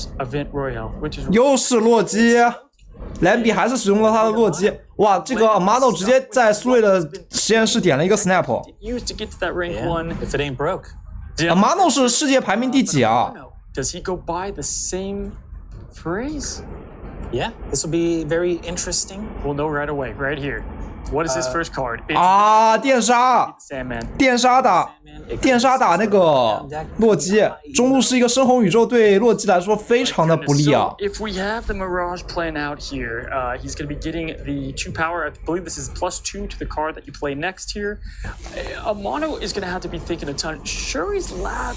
choose Event Royale, which is 又是洛基。lamby 还是使用了他的洛基，哇，这个 amano 直接在苏瑞的实验室点了一个 snap。used to get to that rank one. If it ain't broke. amano 是世界排名第几啊 ？Does he go by the same phrase? Yeah, this will be very interesting. We'll know right away, right here. What is his first card? 啊，电杀， Sandman. 电杀打那个洛基，中路是一个深红宇宙，对洛基来说非常的不利啊。So if we have the Mirage plan out here, he's going to be getting the 2 power. I believe this is +2 to the card that you play next here. Amano is going to have to be thinking a ton. Shuri's Lab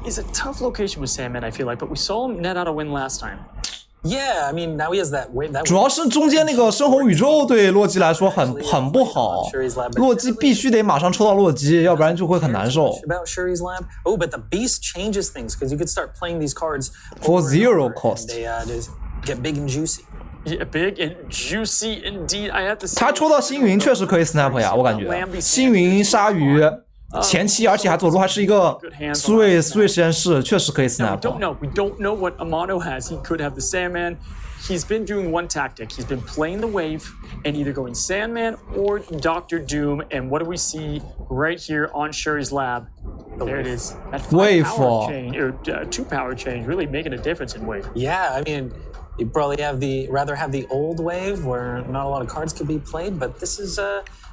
is a tough location with Sandman, I feel like, but we saw him net out a win last time. Yeah, I mean now he has that wave. 主要是中间那个深红宇宙对洛基来说很不好，洛基必须得马上抽到洛基，要不然就会很难受。About Shuri's Lab. Oh, but the beast changes things because you could start playing these cards for 0 cost. They just get big and juicy. Yeah, big and juicy indeed. I have to say. 他抽到星云确实可以 snap 呀，我感觉星云鲨鱼。前期，而且还走路还是一个苏瑞实验室，确实可以 snap。We don't know what Amano has. He could have the Sandman. He's been doing one tactic. He's been playing the wave and either going Sandman or Doctor Doom. And what do we see right here on Shuri's Lab? There it is. That 5 power change or 2 power change, really making a difference in wave. Yeah, I mean, you probably rather have the old wave where not a lot of cards could be played, but this is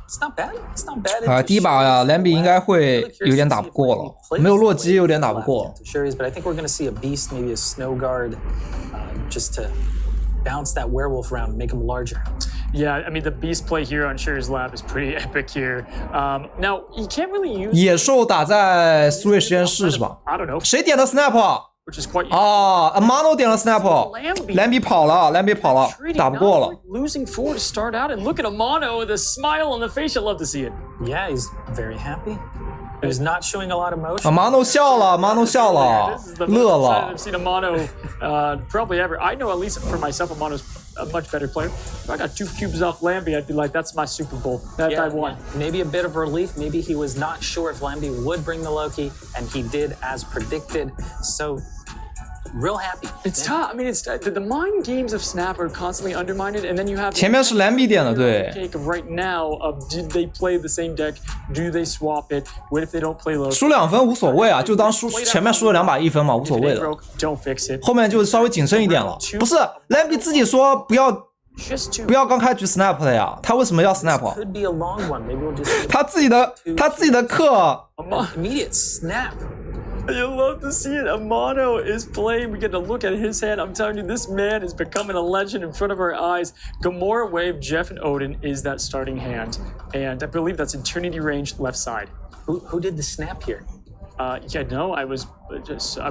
It's not bad. It's not bad. 第一把呀 ，lamby 应该会有点打不过了，没有洛基有点打不过。But I think we're going to see a beast, maybe a snow guard, just to bounce that werewolf around and make him larger. Yeah, I mean the beast play here on Shuri's Lab is pretty epic here. Now you can't really use 野兽打在苏瑞实验室是吧 ？I don't know. 谁点的 snap？Which is quite amano 点了 snap，lamby 跑了，打不过了。Losing 4 to start out, and look at Amano, the smile on the face. I love to see it. Yeah, he's very happy. He's not showing a lot of emotion. amano 笑了，乐了。I've seen Amano probably ever. I know at least for myself, Amano's a much better player. If I got 2 cubes off lamby, I'd be like, that's my Super Bowl. That I won. Maybe a bit of relief. Maybe he was not sure if lamby would bring the Loki, and he did as predicted. So. Real happy. It's tough. I mean, it's the mind games of Snap are constantly undermined, and then you have 前面是 lamby 点的，对。Take right now of did they play the same deck? Do they swap it? What if they don't play low? 输2分无所谓啊，就当前面输了2把1分嘛，无所谓的。Don't fix it. 后面就稍微谨慎一点了。不是 lamby 自己说不要刚开局 snap 的呀，他为什么要 snap？ 他自己的课。Immediate snap. You love to see it. Amano is playing. We get to look at his hand. I'm telling you, this man is becoming a legend in front of our eyes. Gamora, Wave, Jeff, and Odin is that starting hand. And I believe that's Eternity Range left side. Who did the snap here? Yeah, no, I was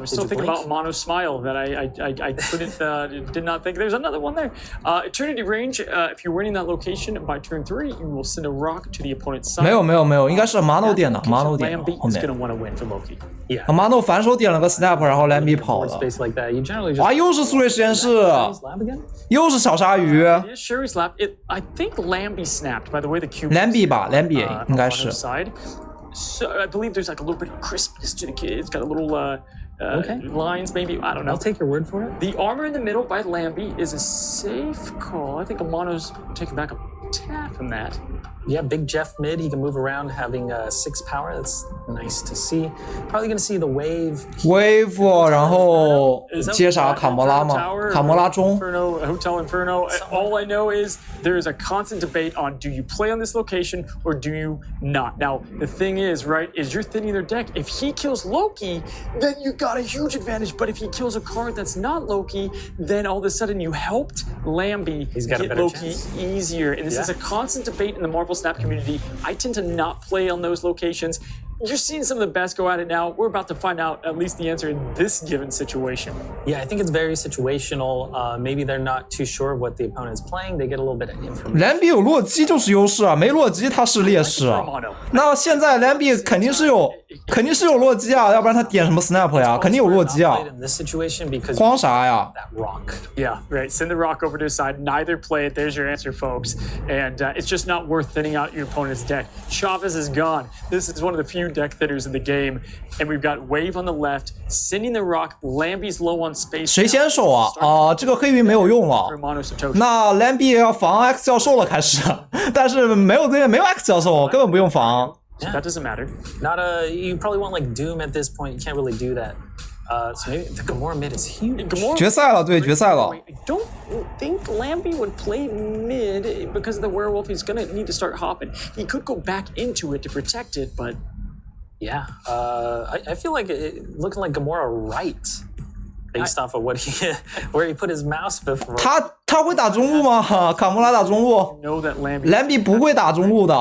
still thinking about Amano's smile that I couldn't did not think. There's another one there. Eternity Range. If you're winning that location by turn 3, you will send a rock to the opponent's side. 没有，应该是 amano 点的 ，amano 点的后面。Gonna want to win for Loki. Yeah. amano 反手点了个 snap， 然后 lamby 跑了。哇，又是苏瑞实验室，又是小鲨鱼。Shuri's Lab. I think Lamby snapped. By the way, the cube. lamby 吧 ，lamby 应该是。So I believe there's like a little bit of crispness to the kid. It's got a little lines, maybe. I don't know. I'll take your word for it. The armor in the middle by Lamby is a safe call. I think Amano's taking back a tad from that. Yeah, big Jeff mid. He can move around, having 6 power. That's nice to see. Probably gonna see the wave. Wave， 然后接啥卡魔拉吗？卡魔拉中。Hotel Inferno. All I know is there is a constant debate on do you play on this location or do you not. Now the thing is, right, is you're thinning their deck. If he kills Loki, then you got a huge advantage. But if he kills a card that's not Loki, then all of a sudden you helped Lamby get Loki easier. And this is a constant debate in the Marvelsnap community. I tend to not play on those locations. You're seeing some of the best go at it now. We're about to find out at least the answer in this given situation. Yeah, I think it's very situational. Maybe they're not too sure of what the opponent's playing. They get a little bit of information. lamby 有洛基就是优势啊，没洛基他是劣势啊。那现在 lamby 肯定是有洛基啊，要不然他点什么 snap 呀？肯定有洛基啊。慌啥呀 ？Yeah, right. Send the rock over to his side. Neither play it. There's your answer, folks. And it's just not worth thinning out your opponent's deck. Chavez is gone. This is one of the few deck thinners in the game, and we've got Wave on the left, sending the rock. Lamby's low on space. 谁先手啊？这个黑云没有用了。那 Lamby 要防 X 教授了，开始，但是没有对面没有 X 教授，根本不用防。Yeah. That doesn't matter. Not a. You probably want like Doom at this point. You can't really do that. So maybe the Gamora mid is huge. 决赛了，对，决赛了。 I don't think Lamby would play mid because of the werewolf. He's gonna need to start hopping. He could go back into it to protect it, but yeah, I feel like it looking like Gamora right, based off of what he where he put his mouse before. 他会打中路吗？卡莫拉打中路 know that，Lamby 不会打中路的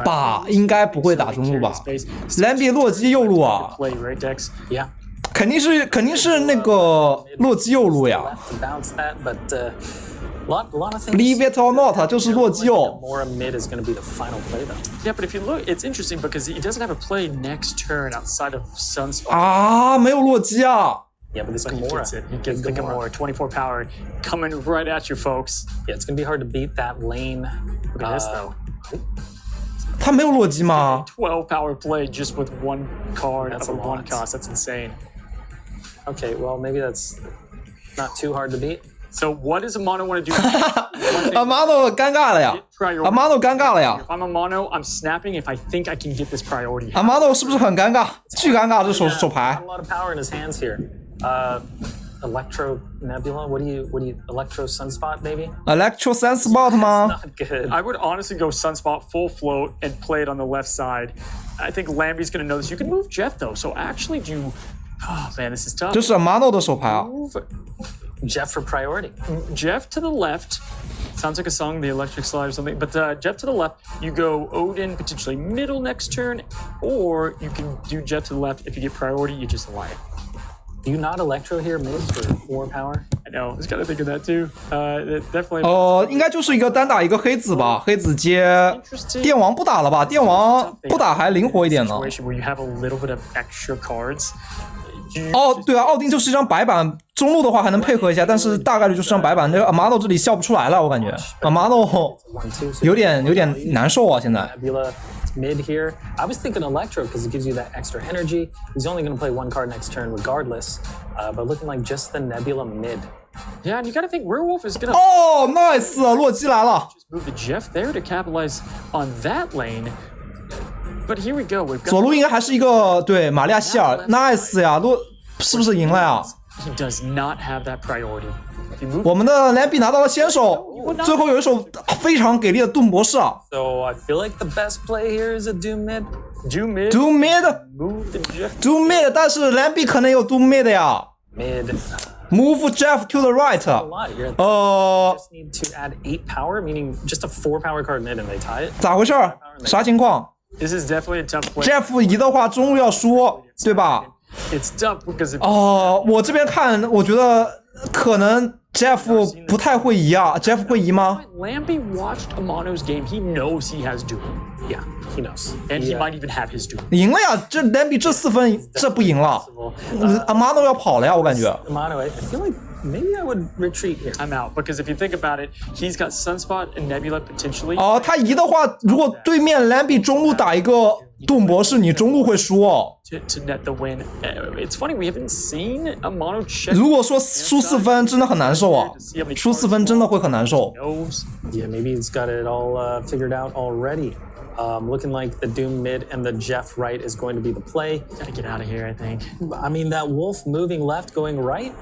吧？应该不会打中路吧 ？Lamby 洛基右路啊。 Play right Dex. Yeah. 肯定是那个洛基右路呀。Believe it or not， 就是洛基右。Yeah, but if you look, it's interesting because he doesn't have a play next turn outside of Sunspot. 啊，没有洛基啊。 Yeah, but this Gamora, he gets the Gamora, 24 power, coming right at you, folks. Yeah, it's gonna be hard to beat that lane. Look at this though. 他没有洛基吗 ？12 power play just with one card of a one cost. That's insane. Okay, well maybe that's not too hard to beat. So what does Amano want to do? Amano 尴尬了呀 ，Amano 尴尬了呀。If I'm Amano, I'm snapping if I think I can get this priority. Amano 是不是很尴尬？巨尴尬，这手牌。A lot of power in his hands here. Electro Nebula. What do you Electro Sunspot maybe? Electro Sunspot 吗 Not good. I would honestly go Sunspot full float and play it on the left side. I think Lamby's gonna know this. You can move Jeff though, so actually do. Oh man, this is tough. 这是 Amano 的手牌啊。 Move Jeff for priority. Jeff to the left. Sounds like a song, the Electric Slide or something. But Jeff to the left, you go Odin potentially middle next turn, or you can do Jeff to the left. If you get priority, you just align. Do you not Electro here mid for 4 power? I know. I was gotta think of that too. Definitely. 应该就是一个单打一个黑子吧，黑子接电王不打了吧？电王不打还灵活一点呢。 Where you have a little bit of extra cards. 哦，对啊，奥丁就是一张白板，中路的话还能配合一下，但是大概率就是张白板。这个 Amano 这里笑不出来了，我感觉 Amano 有点难受啊，现在。 Nebula mid here. I was thinking Electro because it gives you that extra energy. He's only going to play 1 card next turn regardless. But looking like just the Nebula mid. Yeah, and you gotta think Werewolf is gonna. 哦 ，nice， 洛基来了。 Just move the Jeff there to capitalize on that lane. But here we go. We've got 左路应该还是一个对玛利亚希尔 ，nice 呀，是不是赢了呀？ He does not have that priority. 我们的 Lamby 拿到了先手，最后有一手非常给力的盾博士啊。 So I feel like the best play here is a Doom mid. Do mid. Do mid. Move the Jeff. Do mid， 但是 Lamby 可能有 Do mid 呀。 Mid. Move Jeff to the right. A lot here. Just need to add 8 power, meaning just a 4 power card mid and they tie it. 咋回事？啥情况 This is definitely a tough play. ？Jeff 移的话，中路要输，对吧？ It's tough because if 我这边看，我觉得可能 Jeff 不太会移啊。Jeff 会移吗？ Lamby watched Amano's game, he knows he has Doom. Yeah, he knows. And he might even have his Doom. 赢了呀！这 Lamby 这4分，这不赢了。Amano 要跑了呀，我感觉。 Amano, I feel like maybe I would retreat here. I'm out because if you think about it, he's got Sunspot and Nebula potentially. 他移的话，如果对面 Lamby 中路打一个盾博士，你中路会输哦。 To net the win. It's funny, we haven't seen Amano check. 如果说输4分，真的很难受啊！输4分真的会很难受。 Yeah, maybe he's got it all figured out already. Looking like the Doom mid and the Jeff right is going to be the play. Gotta get out of here, I think. I mean, that Wolf moving left, going right,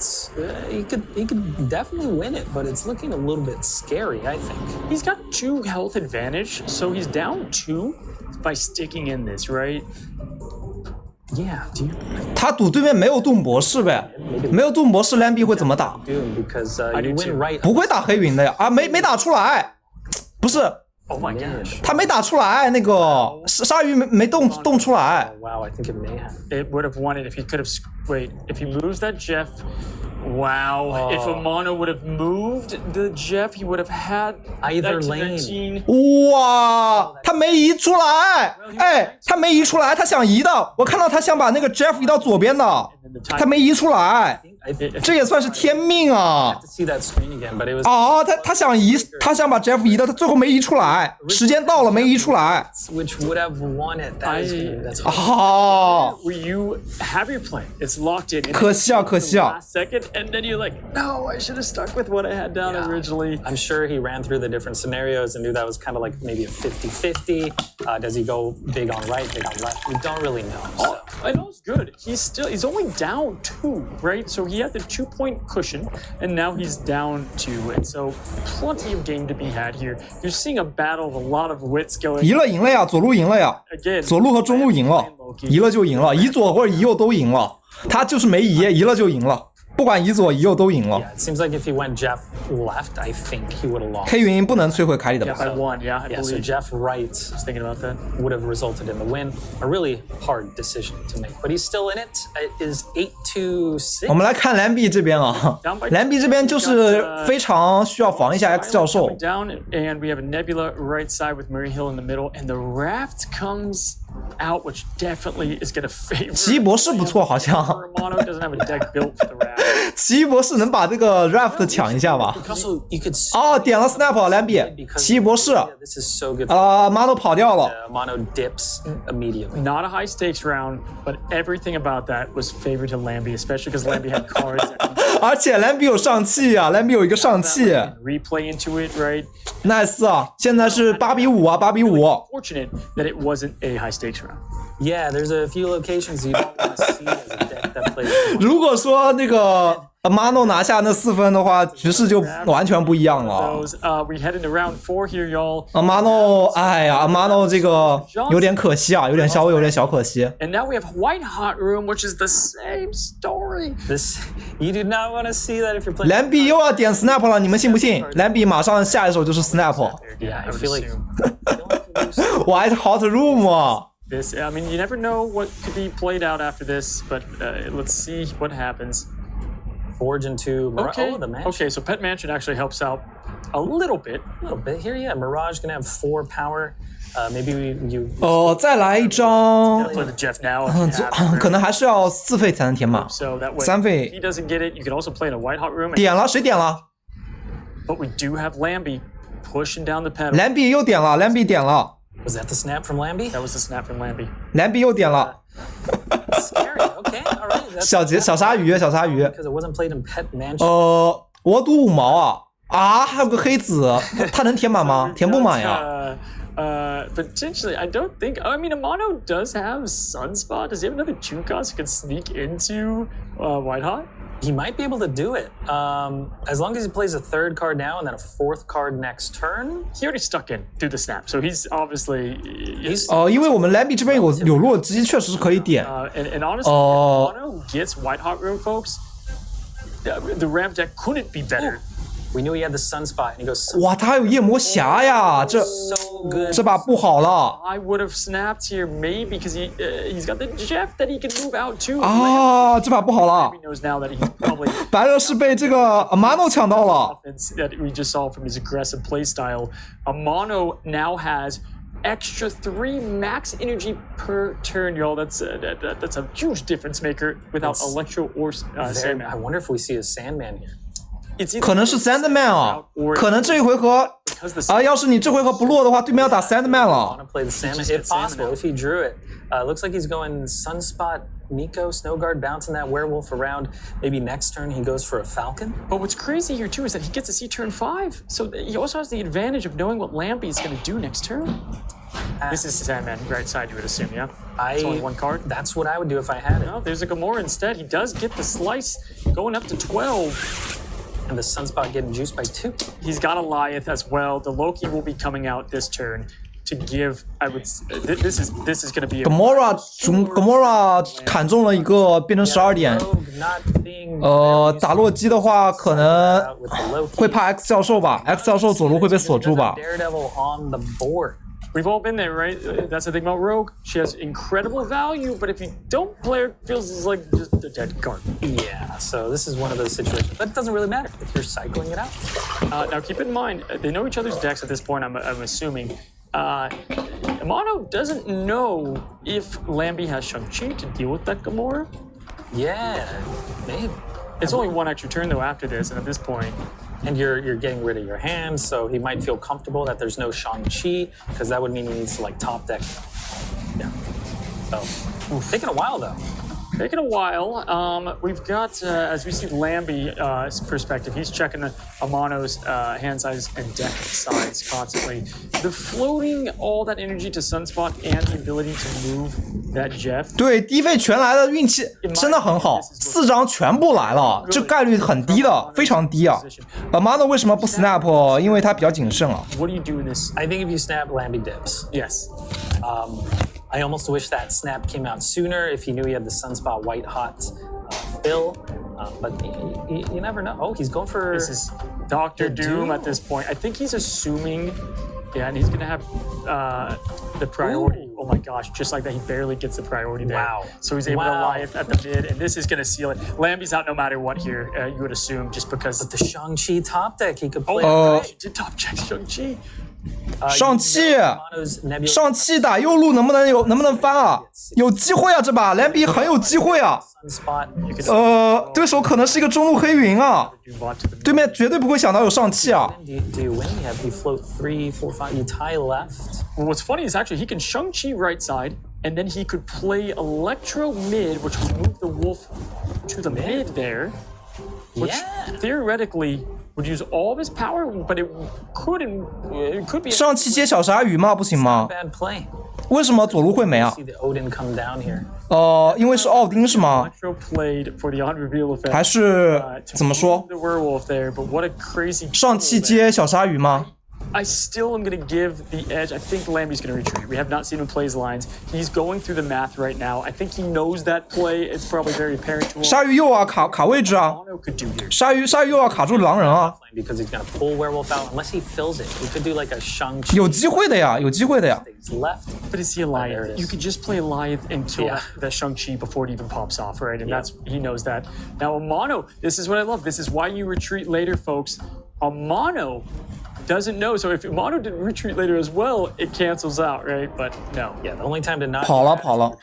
he could definitely win it, but it's looking a little bit scary, I think. He's got 2 health advantage, so he's down 2 by sticking in this, right? Yeah, do you 他赌对面没有盾博士呗，没有盾博士 Lamby 会怎么打？ Doom because you win right? 不会打黑云的呀！啊，没打出来，不是， Oh my gosh. 他没打出来，那个鲨鱼没动出来。 Wow, I think it may have. It would have won it if he could have. Wait, if he moves that Jeff Wow. If Amano would have moved the Jeff, he would have had either lane. 哇，他没移出来，哎，他没移出来，他想移的，我看到他想把那个 Jeff 移到左边的，他没移出来，这也算是天命啊！哦，他想移，他想把 Jeff 移的，他最后没移出来，时间到了没移出来。哦 Where you have your plan, it's locked in. 可惜啊，可惜啊。 Second, and then you're like, no, I should have stuck with what I had down originally. I'm sure he ran through the different scenarios and knew that was kind of like maybe a 50-50. Does he go big on right, big on left? We don't really know. So. I know it's good. He's only down 2, right? So he had the 2-point cushion, and now he's down 2, and so plenty of game to be had here. You're seeing a battle of a lot of wits going. 移了赢了呀，左路赢了呀， Again, 左路和中路赢了，移了就赢了，移左或者移右都赢了，他就是没移，移了就赢了。 不管移左移右都赢了。 Yeah, it seems like if he went Jeff left, I think he would have lost. 黑云不能摧毁凯里的吧 by 1, yeah, I Yeah, so believe. Jeff right Just thinking about that. would have resulted in the win. A really hard decision to make, but he's still in it. It is 8-6. 我们来看lamby这边啊 ，lamby 这边就是非常需要防一下 X 教授。 Down, and we have a Nebula right side with Murray Hill in the middle, and the Raft comes out, which definitely is going to favor. 奇异博士不错，好像。 Amano doesn't have a deck built for the Raft. 奇异博士能把这个 raft 抢一下吧？ Also, you could see 哦，点了 snap lamby， 奇异博士。 this is so good. Mano 跑掉了。 Amano dips immediately. Not a high stakes round, but everything about that was favored to Lamby, especially because Lamby had cards that 而且 lamby 有上气啊 ，lamby 有一个上气 replay into it, right? ，nice 啊！现在是8比5啊，8比5。 Fortunate that it wasn't a high stakes round. Yeah, there's a few locations you don't want to see as a deck that plays. 如果说那个 Amano 拿下那4分的话，局势就完全不一样了。 We head into round 4 here, y'all. Amano， 哎呀 ，Amano 这个有点可惜啊，稍微有点小可惜。 And now we have White Hot Room, which is the same story. This you do not want to see that if you're playing. lamby 又要点 snap 了，你们信不信 ？lamby 马上下一手就是 snap。 Yeah, I feel like. White Hot Room 啊。 This, I mean, you never know what could be played out after this, but let's see what happens. Forge into Okay. the mansion. Okay, so Pet Mansion actually helps out a little bit. A little bit here, yeah. Mirage gonna have 4 power. Maybe you. 再来一张， Play the Jeff now. if you have to. 可能还是要4费才能填满。 So that way, 3费 if he doesn't get it, you can also play in a White Hot Room. 点了，谁点了 But we do have Lamby pushing down the pedal. ？lamby 又点了，lamby 点了 Was that the snap from Lamby? That was the snap from Lamby. ，lamby 又点了。 Scary. Okay, all right. That's 小鲨鱼，小鲨鱼。 because it wasn't played in Pet Mansion. 我赌5毛啊！还有个黑子，他能填满吗？填不满呀。 Potentially, I don't think. I mean, Amano does have Sunspot. Does he have another 2 cost who can sneak into White Hot? He might be able to do it. As long as he plays a 3rd card now and then a 4th card next turn. He already stuck in through the snap, so he's obviously. He's 因为我们 lamby 这边有洛基，确实是可以点。 And honestly, if Amano gets White Hot Room, folks, the ramp deck couldn't be better. We knew he had the Sunspot, and he goes. 哇，他还有夜魔侠呀！这 So good. 这把不好了 I would have snapped here, maybe because he's got the Jeff that he can move out to. 啊！这把不好了 He，knows now that he's probably 白乐是被这个 Amano 抢到了。 offense that we just saw from his aggressive play style. Amano now has extra 3 max energy per turn, y'all. That's a huge difference maker without Electro or I Sandman. wonder if we see a Sandman here. It's either 可能是 Sandman 啊，可能这一回合 because the 啊，要是你这回合不落的话，对面要打 Sandman 了 Want。to play the Sandman just if get Sandman possible, out. if he drew it. Looks like he's going Sunspot, Nico, Snowguard, bouncing that Werewolf around. Maybe next turn he goes for a Falcon. But what's crazy here too is that he gets to see turn 5, so he also has the advantage of knowing what Lamby is going to do next turn. This is Sandman right side, you would assume, yeah? It's only 1 card. That's what I would do if I had it. No, there's a Gamora instead. He does get the slice, going up to 12. And the Sunspot getting juiced by 2. He's got a Goliath as well. The Loki will be coming out this turn to give. I would. This is going to be. Gamora 砍中了一个变成12点。 Rogue not being 打洛基的话，可能 with the Loki. 会怕 X 教授吧？X 教授左路会被锁住吧？ Daredevil on the board. We've all been there, right? That's the thing about Rogue. She has incredible value, but if you don't play her, it feels like just a dead card. Yeah, so this is one of those situations. But it doesn't really matter if you're cycling it out. Now, keep in mind, they know each other's decks at this point, I'm assuming. Amano doesn't know if lamby has Shang-Chi to deal with that Gamora. Yeah, maybe. It's only one extra turn, though, after this, and at this point... And you're getting rid of your hands, so he might feel comfortable that there's no Shang-Chi, because that would mean he needs to, like, top deck. Yeah. So, taking a while, though. Taking a while. We've got, as we see Lamby's perspective, he's checking Amano's hand size and deck size constantly. The floating all that energy to Sunspot and the ability to move that Jeff. 对，低费全来的运气真的很好，4张全部来了，这概率很低的，非常低啊。Amano 为什么不 snap？ 因为他比较谨慎啊。What do you do in this? I think if you snap, Lamby dips. Yes. I almost wish that snap came out sooner if he knew he had the Sunspot white hot fill, but you never know. Oh, he's going for... This is Dr. Doom at this point. I think he's assuming, yeah, and he's going to have the priority. Ooh. Oh my gosh, just like that, he barely gets the priority there. Wow. So he's able to lie at the mid, and this is going to seal it. Lamby's out no matter what here, you would assume, just because... But the Shang-Chi top deck, he could play... He did top check Shang-Chi. 上气打右路能不能翻啊？有机会啊，这把lamby很有机会啊。对手可能是一个中路黑云啊，对面绝对不会想到有上气啊。What's funny is actually he can Shang-Chi right side, and then he could play Electro mid, which would move the wolf to the mid there, which theoretically would use all of his power, but it could be 上气接小鲨鱼吗？不行吗？为什么左路会没啊？因为是奥丁是吗？还是怎么说？上气接小鲨鱼吗？ I still am going to give the edge. I think Lamby's going to retreat. We have not seen him play his lines. He's going through the math right now. I think he knows that play. It's probably very apparent to him. 鲨鱼又要卡位置啊！鲨鱼又要卡住狼人啊！ Because he's going to pull werewolf out unless he fills it. He could do like a Shang-Chi. 有机会的呀，有机会的呀。 But is he Eliath? You could just play Eliath and kill that Shang-Chi before it even pops off, right? And that's he knows that. Now Amano, this is what I love. This is why you retreat later, folks. Amano doesn't know, so if Amano didn't retreat later as well, it cancels out, right? But no. Yeah, the only time to not 跑了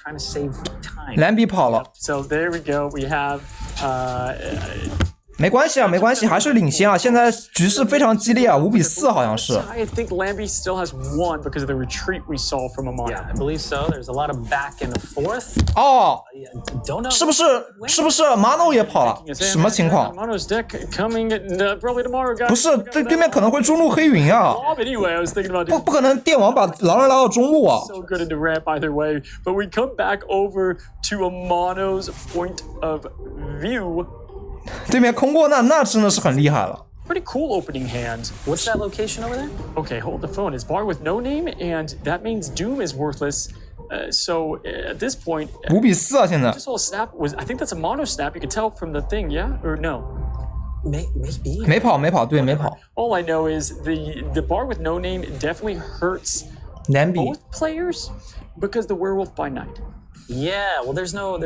trying to save time. lamby 跑了。So there we go. We have 没关系啊，没关系，还是领先啊！现在局势非常激烈啊，5-4好像是。I think Lamby still has won because of the retreat we saw from Amano. Yeah, I believe so. There's a lot of back and forth. 哦， Don't know. 是不是 Amano 也跑了？什么情况？ Amano's deck coming probably tomorrow, guys. 不是，对面可能会中路黑云啊！ Anyway, I was thinking about 不可能电网把狼人拉到中路啊！ So good into ramp either way, but we come back over to Amano's point of view. 对面空过那真的是很厉害了。 Pretty cool opening hand. What's that location over there? Okay, hold the phone. It's bar with no name, and that means Doom is worthless. So at this point, 5-4啊！现在 this whole snap was. I think that's a mono snap. You can tell from the thing, yeah or no? Maybe. 没跑，对，没跑。 All I know is the bar with no name definitely hurts lamby both players because the werewolf by night. Yeah. Well, there's no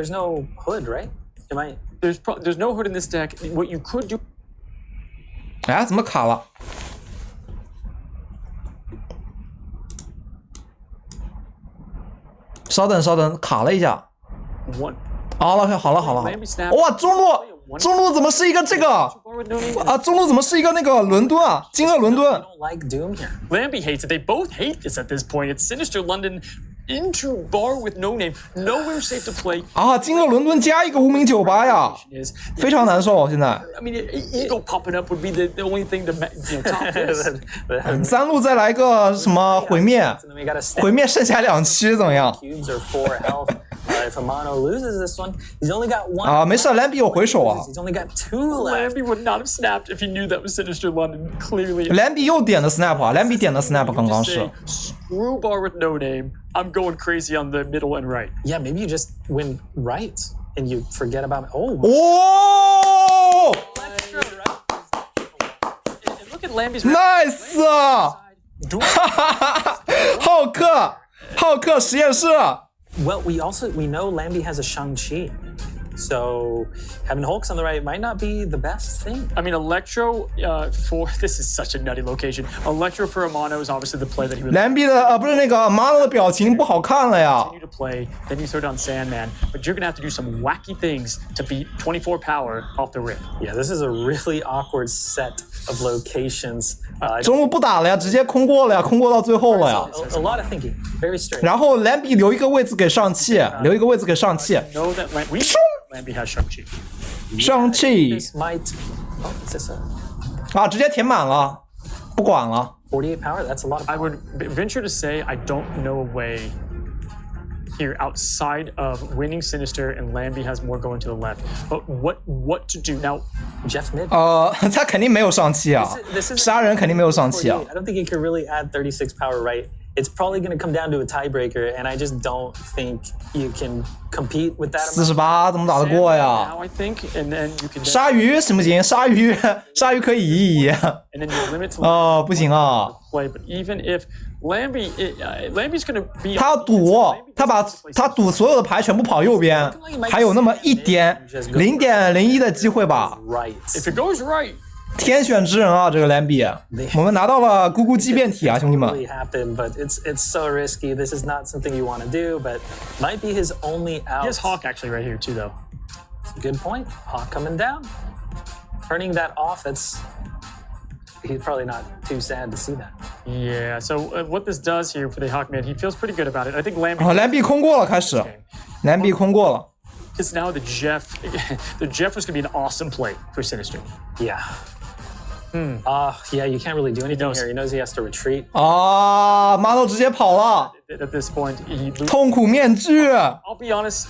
hood, right? Am I? There's no hood in this deck. What you could do. 哎，怎么卡了？稍等，卡了一下。好了。哇，中路怎么是一个这个啊？中路怎么是一个那个伦敦啊？金鳄伦敦。Lamby hates it. They both hate this at this point. It's Sinister London into bar with no name, nowhere safe to play. 啊，金鳄伦敦加一个无名98呀，非常难受现在。I mean, ego popping up would be the only thing to top this. 3路再来个什么毁灭剩下2区怎么样？ If Amano loses this one, he's only got one. 啊，没事 ，Lamby 有回手啊。He's only got 2 left. Lamby would not have snapped if he knew that was Sinister London. Clearly, Lamby 又点的 snap 啊 ，Lamby 点的 snap 刚刚是。 Screw bar with no name. I'm going crazy on the middle and right. Yeah, maybe you just win right and you forget about it. Oh. Oh! And look at Lamby's. Nice! 浩克实验室。Well, we know Lamby has a Shang-Chi. So having Hulks on the right might not be the best thing. I mean, Electro this is such a nutty location. Electro for Amano is obviously the play that he would. Lamby 的不是那个 Amano 的表情不好看了呀。Continue to play, then you throw down Sandman, but you're gonna have to do some wacky things to beat 24 power off the rip. Yeah, this is a really awkward set of locations. 中路不打了呀，直接空过了呀，空过到最后了呀。A lot of thinking, very strange. 然后 Lamby 留一个位置给上气，留一个位置给上气。Know that Lamby has Shang-Chi. 上气 This might. Oh, what's this? 啊，直接填满了，不管了。48 power. That's a lot of power. I would venture to say I don't know a way here outside of winning Sinister and Lamby has more going to the left. But what to do now? Jeff mid. 他肯定没有上气啊，杀人肯定没有上气啊。 I don't think you can really add 36 power right. It's probably going to come down to a tiebreaker, and I just don't think you can compete with that. 48怎么打得过呀？ Now I think, and then you can. 鲨鱼行不行？鲨鱼可以移一移。And then you limit to 哦，不行啊。 play, but even if Lamby's going to be. 他赌，他赌所有的牌全部跑右边，还有那么0.01的机会吧。 Right. If it goes right. 天选之人啊，这个Lamby，我们拿到了咕咕鸡变体啊，兄弟们。 Really happened, but it's so risky. This is not something you want to do, but might be his only out. He has Hawk actually right here too, though. Good point. Hawk coming down, turning that off. He's probably not too sad to see that. Yeah. So what this does here for the Hawkman, he feels pretty good about it. I think Lamby. 啊，Lamby空过了，开始，Lamby空过了。 Because now the Jeff was going to be an awesome play for Sinister. Yeah. Yeah, you can't really do anything here. He knows he has to retreat. 啊，Mano 直接跑了。 At this point, he. 痛苦面具。 I'll be honest.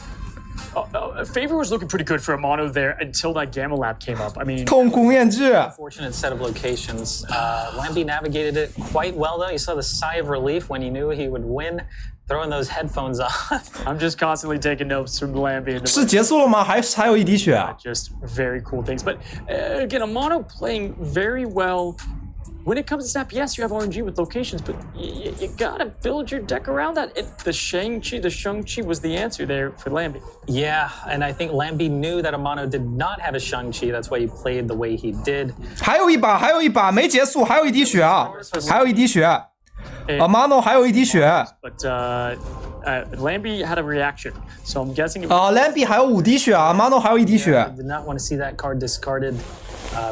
Favor was looking pretty good for Amano there until that Gamma Lab came up. I mean, 痛苦面具。 Fortunate set of locations. Lamby navigated it quite well, though. You saw the sigh of relief when he knew he would win, throwing those headphones on. I'm just constantly taking notes from Lamby. 是结束了吗？还有一滴血。 Just very cool things. But again, Amano playing very well. When it comes to Snap, yes, you have RNG with locations, but you gotta build your deck around that. The Shang-Chi was the answer there for Lamby. Yeah, and I think Lamby knew that Amano did not have a Shang-Chi. That's why he played the way he did. 还有一把没结束，还有一滴血啊，还有一滴血。Amano 还有一滴血。 But Lamby had a reaction, so I'm guessing. Lamby 还有5滴血啊 ，Amano 还有1滴血。 Did not want to see that card discarded.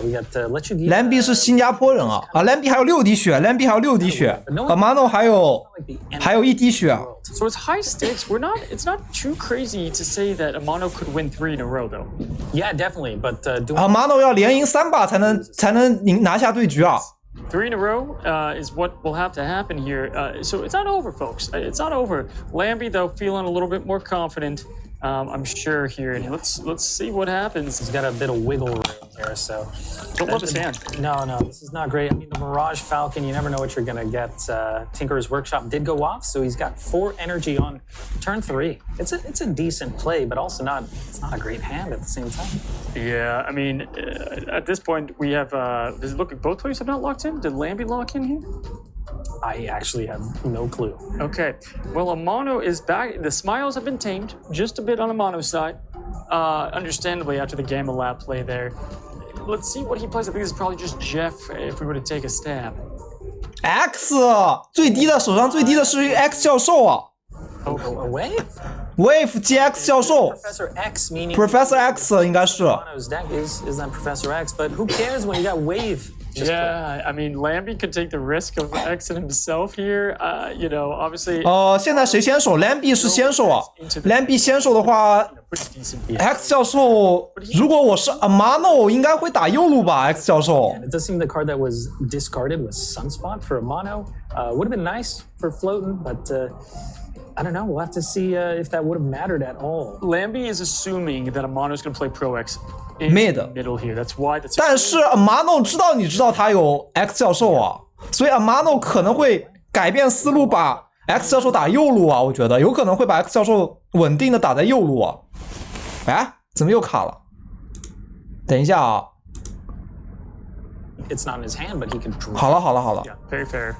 We got let you. Lamby 是新加坡人啊，Lamby 还有6滴血，Lamby 还有6滴血，Amano 还有1滴血。 So it's high stakes. It's not too crazy to say that Amano could win 3 in a row, though. Yeah, definitely. But Amano 要连赢3把才能拿下对局啊。 3 in a row is what will have to happen here. So it's not over, folks. It's not over. Lamby, though, feeling a little bit more confident. I'm sure here, and let's see what happens. He's got a bit of wiggle room here, so don't love his hand. No, this is not great. I mean, the Mirage Falcon, you never know what you're gonna get. Tinker's Workshop did go off, so he's got 4 energy on turn 3. It's a decent play, but also it's not a great hand at the same time. Yeah, I mean, at this point we have. Does it look like both players have not locked in? Did Lamby lock in here? I actually have no clue. Okay, well, Amano is back. The smiles have been tamed just a bit on Amano's side. Understandably, after the Gamma Lab play there. Let's see what he plays. I think this is probably just Jeff if we were to take a stab. X 手上最低的是 X 教授啊。A wave? Wave GX 教授 Professor X meaning Professor X 应该是。Amano's deck is that Professor X, but who cares when you got Wave? Yeah, I mean, Lamby could take the risk of X himself here. Obviously. 现在谁先手 ？Lamby 是先手啊。Lamby 先手的话 ，X 教授，如果我是 Amano， 应该会打右路吧 ？X 教授。It does seem the card that was discarded was Sunspot for Amano. Would have been nice for floating, but I don't know. We'll have to see if that would have mattered at all. Lamby is assuming that Amano's going to play Pro X. Middle here. That's why. 但是 Amano 你知道他有 X 教授啊，所以 Amano 可能会改变思路，把 X 教授打右路啊。我觉得有可能会把 X 教授稳定的打在右路啊。哎，怎么又卡了？等一下啊。It's not in his hand, but he can draw. 好了。Yeah, very fair.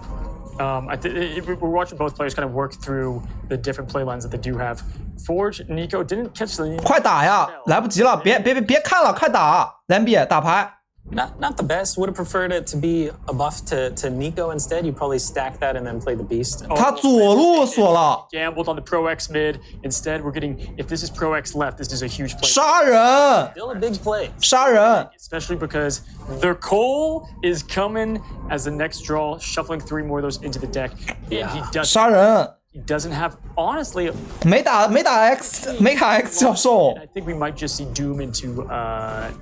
We're watching both players kind of work through the different play lines that they do have. Forge, Nico didn't catch the. 快打呀！来不及了，别看了，快打！lamby打牌。Not the best. Would have preferred it to be a buff to Nico instead. You probably stack that and then play the beast. 他左路锁了。Gambled on the Pro X mid. Instead, we're getting. If this is Pro X left, this is a huge play. 杀人 Still a big play. 杀人 Especially because their Cole is coming as the next draw, shuffling 3 more of those into the deck. And杀人 he doesn't have, honestly. 没打 X 没卡 X 教授。 I think we might just see Doom into.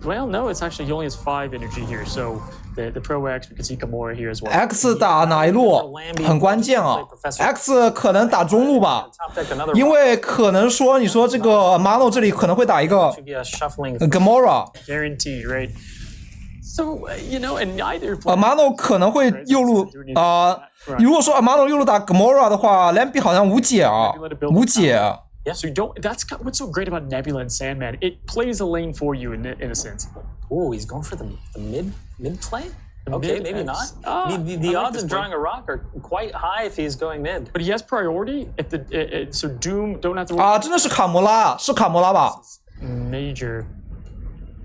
Well, no, it's actually he only has 5 energy here, so the Pro X we can see Gamora here as well. X 打哪一路很关键啊 ？X 可能打中路吧，因为可能说你说这个 amano 这里可能会打一个 Gamora。 Guaranteed, right? So and neither. amano 可能会右路如果说 amano 右路打 Gamora 的话 ，lamby 好像无解啊，无解。 So you don't. That's what's so great about Nebula and Sandman. It plays a lane for you in a sense. Oh, he's going for the mid play. Okay, maybe not. The odds of drawing a rock are quite high if he's going mid. But he has priority. So Doom don't have to. 真的是卡魔拉，是卡魔拉吧 ？Major.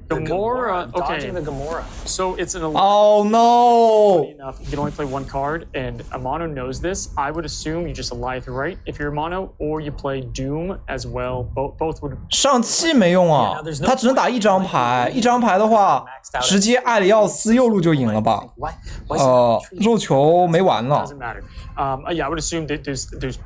Gamora. Okay. Dodging the Gamora. So it's an. Oh no! Enough. You can only play 1 card, and Amano knows this. I would assume you just Alliance, right? If you're Amano, or you play Doom as well. Both would. 上气没用啊，他只能打1张牌，1张牌的话，直接艾里奥斯右路就赢了吧？肉球没完了。 Doesn't matter. Yeah, I would assume that there's.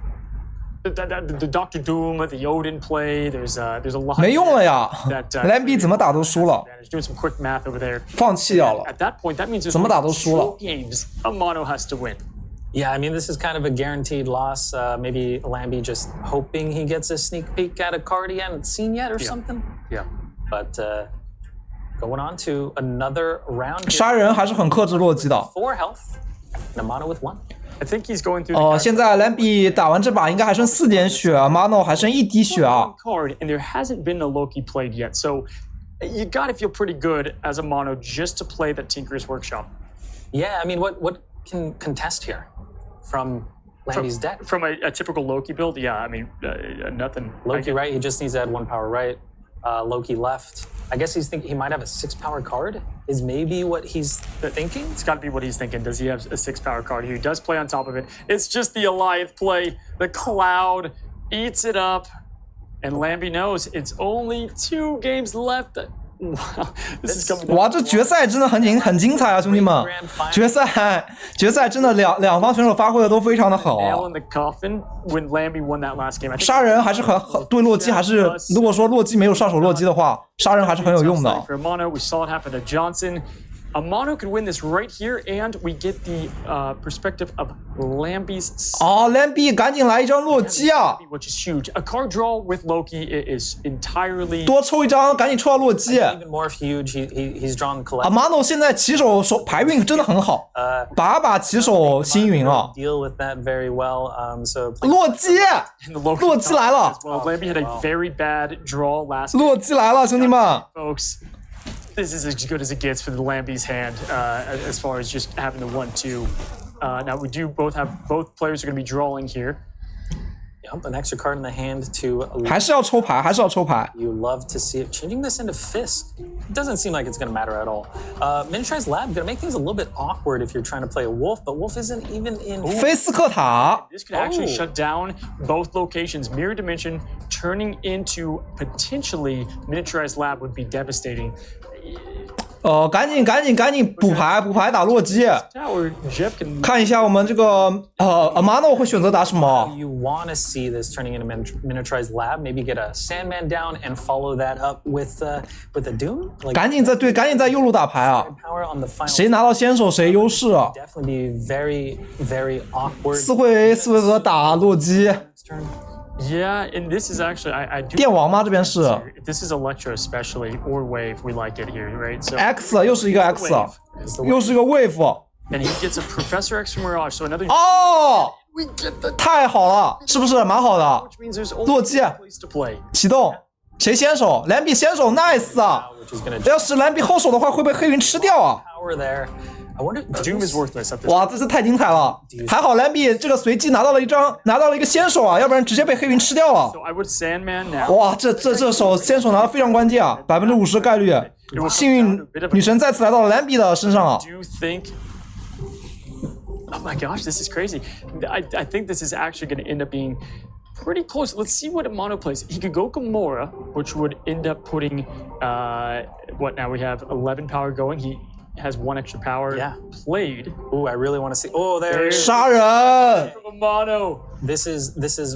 The Doctor Doom, the Odin play. There's a lot. 没用了呀 ，lamby 怎么打都输了， Doing some quick math over there. 放弃掉了。 At that point, that means 怎么打都输了。 2 games Amano has to win. Yeah, I mean, this is kind of a guaranteed loss. Maybe lamby just hoping he gets a sneak peek at a card he hadn't seen yet or something. Yeah. But going on to another round. 杀人还是很克制洛基的。 4 health. Amano with 1. I think he's going through. 现在 lamby 打完这把应该还剩4点血 ，amano 还剩1滴血啊。 Card, and there hasn't been a Loki played yet, so you got to feel pretty good as a mono just to play that Tinker's Workshop. Yeah, I mean, what can contest here from lamby's deck? From a typical Loki build, yeah, I mean, nothing. Loki, right? He just needs to add 1 power, right? Loki left. I guess he's thinking he might have a 6 power card. Is maybe what he's thinking? It's got to be what he's thinking. Does he have a 6 power card here? He does play on top of it. It's just the Alliance play. The Cloud eats it up. And lamby knows it's only 2 games left. Wow, this is coming. 哇，这决赛真的很精彩啊，兄弟们！决赛真的两方选手发挥的都非常的好。Nail in the coffin when lamby won that last game. 杀人还是很对洛基还是，如果说洛基没有上手洛基的话，杀人还是很有用的。 For Amano, we saw it happen to Johnson. Amano could win this right here, and we get the perspective of Lamby's. lamby 赶紧来一张洛基啊！ Which is huge. A card draw with Loki is entirely. 多抽一张，赶紧抽到洛基。 Even more huge, he's drawn collect. amano 现在起手牌运真的很好，把起手星云啊！ Deal with that very well. So 洛基来了！ Well, Lamby had a very bad draw last. 洛基来了，兄弟们！ Folks. This is as good as it gets for the Lamby's hand as far as just having the 1-2. Now we do both players are going to be drawing here. Yep, an extra card in the hand to. 还是要抽牌，还是要抽牌。 You love to see it. Changing this into Fisk. It doesn't seem like it's going to matter at all. Miniaturized Lab going to make things a little bit awkward if you're trying to play a Wolf, but Wolf isn't even in. 菲斯克塔 This could actually shut down both locations. Mirror Dimension turning into potentially Miniaturized Lab would be devastating. 赶紧补牌打洛基。 Tower, Jeff can 看一下我们这个amano 会选择打什么？ You want to see this turning into Miniaturized Lab? Maybe get a Sandman down and follow that up with a Doom. Like 赶紧在右路打牌啊！ power on the final. 谁拿到先手谁优势啊！ Definitely be very, very awkward. 四回合打洛基， Turn. Yeah, and this is actually I do. 电王吗？这边是 This is Electro especially or Wave. We like it here, right? So X， 又是一个 X， 又是一个 Wave。 and he gets a Professor X from Mirage. So another. 哦， We get the. 太好了，是不是蛮好的？ Which means there's only 洛基 one place to play. 启动，谁先手？lamby先手 ，nice 啊！ Which is going to 要是 lamby 后手的话，会被黑云吃掉啊！ power there. I wonder. Doom is worthless at this. 哇，这是太精彩了！还好lamby这个随机拿到了一个先手啊，要不然直接被黑云吃掉了。So I would Sandman now. 哇，这手先手拿的非常关键啊，50%概率，幸运女神再次来到了lamby的身上啊。Do you think? Oh my gosh, this is crazy. I think this is actually going to end up being pretty close. Let's see what amano plays. He could go Gamora, which would end up putting what now we have 11 power going. He has 1 extra power played. Ooh, I really want to see. Oh, there. 杀人 From amano. This is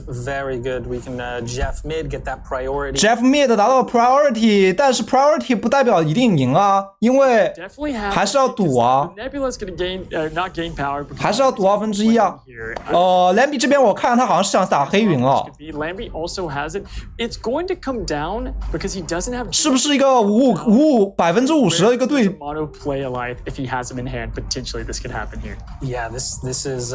very good. We can Jeff mid get that priority. Jeff mid 拿到 priority， 但是 priority 不代表一定赢啊，因为 Definitely have. 还是要赌啊， Nebula's going to gain, not gain power. 还是要赌1/2啊。 Here. lamby 这边我看他好像是想打黑云哦， Lamby also has it. It's going to come down because he doesn't have. 是不是一个50%的一个对？ Mono play Alliance if he has him in hand. Potentially, this could happen here. Yeah, this is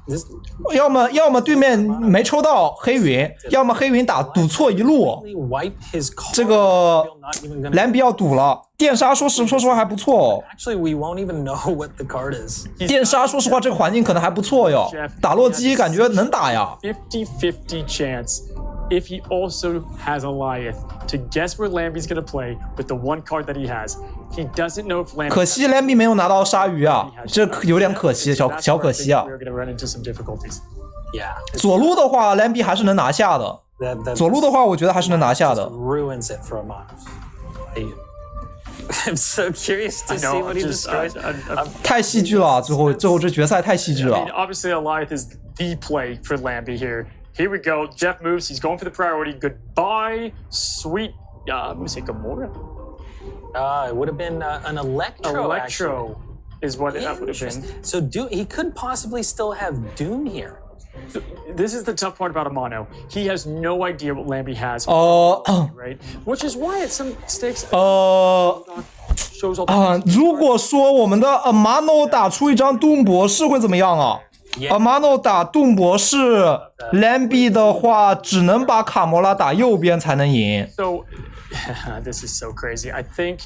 this. 要么对面没抽到黑云，要么黑云赌错一路。 Wipe his card. 这个 Not even gonna. lamby 要赌了，电杀说实话还不错哦。 Actually, we won't even know what the card is. 电杀说实话这个环境可能还不错哟，打洛基感觉能打呀。 50-50 chance if he also has Alliance to guess where Lamby's going to play with the 1 card that he has. He doesn't know if Lamby. 可惜 lamby 没有拿到鲨鱼啊，这有点可惜，小可惜啊。 We're going to run into some difficulties. Yeah. 左路的话 lamby 还是能拿下的， That 左路的话我觉得还是能拿下的。 ruins it for amano. I'm so curious to I see know, what he just, destroys. 太戏剧了，最后这决赛太戏剧 I 了 mean,。obviously, Alliance is the play for Lamby here. Here we go. Jeff moves. He's going for the priority. Goodbye, sweet. Let me say Gamora. It would have been an Electro. Electro is what that would have been. So he could possibly still have Doom here. This is the tough part about Amano. He has no idea what Lamby has, right? Which is why at some stakes shows all. 如果说我们的 amano 打出一张Doom博士会怎么样啊？ amano 打Doom博士 ，lamby 的话只能把卡魔拉打右边才能赢。 So this is so crazy. I think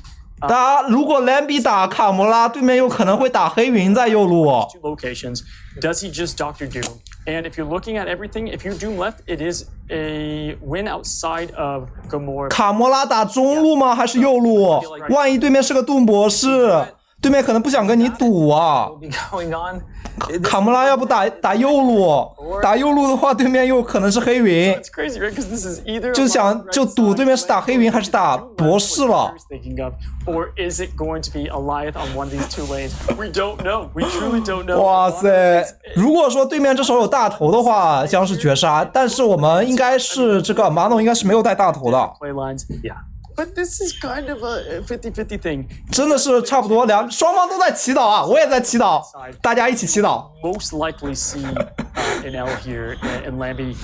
如果 lamby 打卡魔拉，对面有可能会打黑云在右路。 2 locations. Does he just Doctor Doom? And if you're looking at everything, if you Doom left, it is a win outside of Gamora. 卡魔拉打中路吗？还是右路？万一对面是个Doom博士，对面可能不想跟你赌啊。 Be going on. 卡魔拉要不打右路，打右路的话，对面又可能是黑云， It's crazy, right? Because this is either 就赌对面是打黑云还是打博士了。 thinking of, or is it going to be Alliance on one of these 2 lanes? We don't know. We truly don't know. 哇塞！如果说对面这手有大头的话，将是绝杀。但是我们应该是这个amano应该是没有带大头的， Play lines. Yeah. But this is kind of a 50-50 thing. 真的是差不多双方都在祈祷啊，我也在祈祷，大家一起祈祷。 Most likely see an L here and Lamby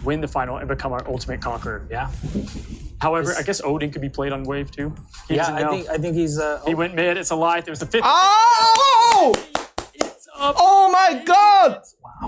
win the final and become our ultimate conqueror. Yeah. However, I guess Odin could be played on wave too. He Yeah, doesn't know. I think he's He went mid. It's Alliance. There's the 50. 哦 ！Oh my God！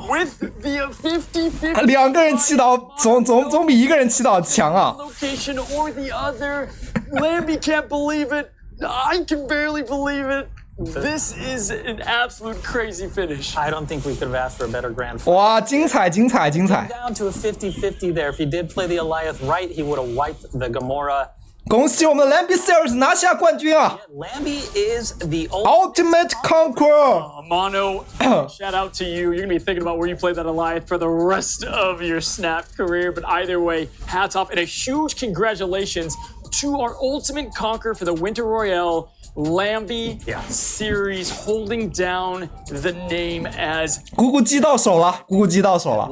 With the 50-50 2个人祈祷总比1个人祈祷强啊！ location or the other. Lamby can't believe it. I can barely believe it. This is an absolute crazy finish. I don't think we could have asked for a better grand final. 哇，精彩！ Down to a 50-50 there. If he did play the Alliance right, he would have wiped the Gamora. 恭喜我们的 lamby Series 拿下冠军啊 Lamby is the！Ultimate Conqueror。 Amano, shout out to you. You're going to be thinking about where you play that Alliance for the rest of your Snap career. But either way, hats off and a huge congratulations to our ultimate conqueror for the Winter Royale, Lamby Series, holding down the name as 咕咕鸡到手了，咕咕鸡到手了。